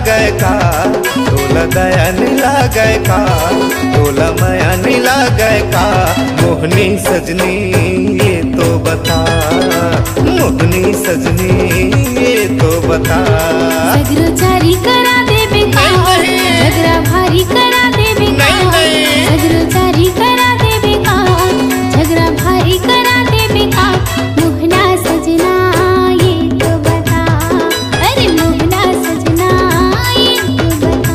गए का, तोला दया नीला गए का, तोला माया नीला गए का। मोहनी सजनी ये तो बता, मोहनी सजनी ये तो बता। झगड़ा जारी करा दे बेका, झगड़ा भारी करा दे बेका, झगड़ा जारी करा दे बेका, झगड़ा भारी करा दे बेका। मोहना सजना ये तो बता, अरे मोहना सजना ये तो बता।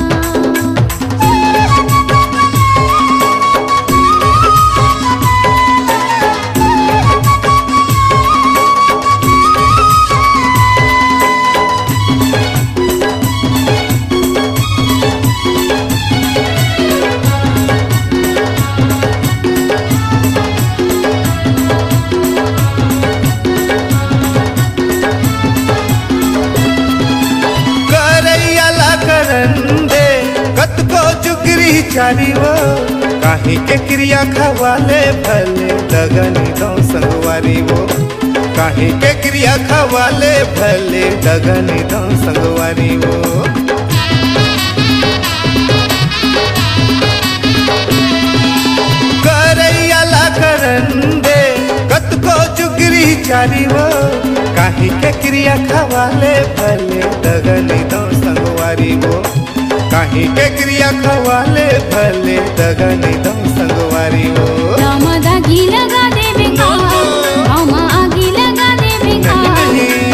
चारी वो काहे के क्रिया खवाले भले लगनी दो संगवारी वो, काहे के क्रिया खवाले भले लगनी दो संगवारी वो। करैया ला करन दे कत को चुगरी चारी वो, काहे के क्रिया खवाले भले लगनी दो संगवारी वो, काहे के क्रिया खवाले भले दगनी दम संगवारी हो। रामा दागी लगा दे बेका, रामा आगी लगा दे बेका,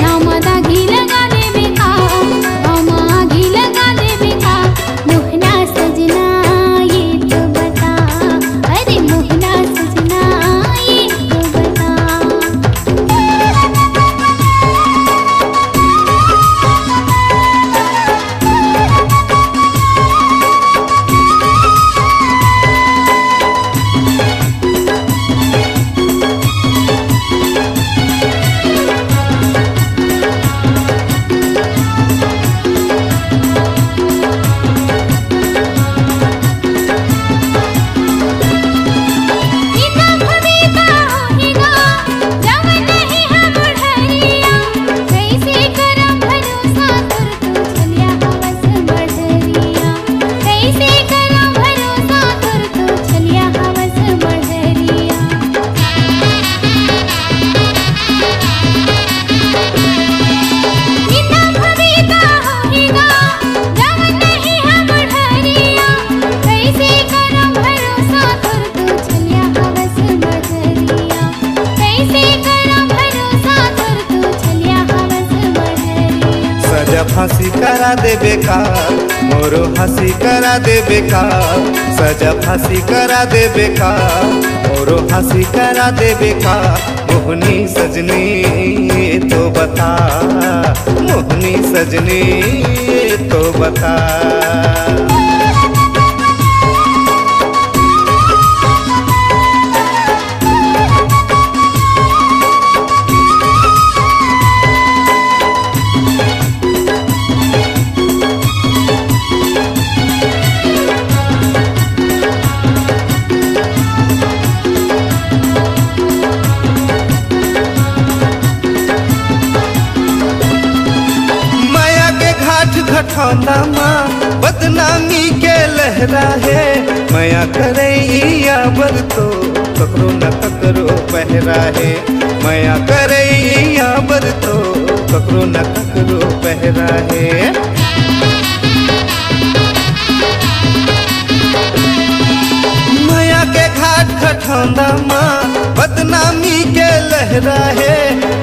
रामा दागी लगा दे बेका, रामा आगी लगा दे बेका। मोहना सजना ये तो बता, अरे मोहना सजना ये तो बता। फांसी करा दे बेका, मोरो हंसी करा दे बेका, सजा फांसी करा दे बेका, मोरो हंसी करा दे बेका। मोहनी सजनी ये तो बता, मोहनी सजनी ये तो बता। घटौना माँ बदनामी के लहरा है, मया करैया बर तो ककरो न ककरो पहरा है, मया करैया बर तो ककरो न ककरो पहरा है। मया के घाट घटौना माँ बदनामी के लहरा है,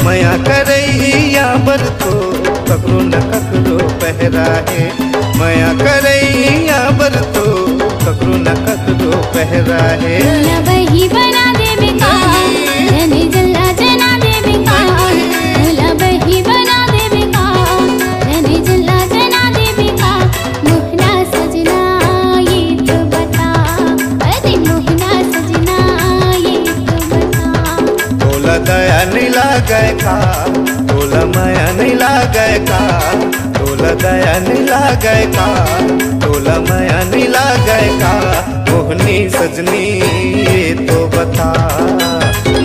मया करैया बर तो ककरो न ककरो पहरा है, मया करैया बर तो ककरो न ककरो पहरा है। तोला बही बना दे बेका, जने जल्ला जना दे बेका, तोला बही बना दे बेका, जने जल्ला जना दे बेका। मोहना सजना ये तो बता, अरे मोहना सजना ये तो बता। तोला दया नीला गए का, तोला माया नीला गए का, तोला दया नीला गए का, तोला माया नीला गए का। मोहनी सजनी ये तो बता,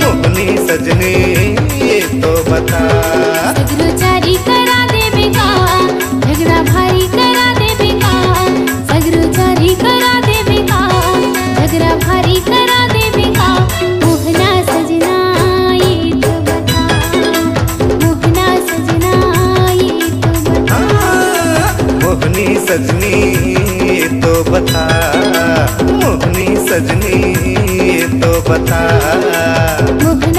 मोहनी सजनी ये तो बता। झगड़ा जारी करा दे बेका, झगड़ा भारी करा मोहनी सजनी ये तो बता, मोहनी सजनी ये तो बता। मोहना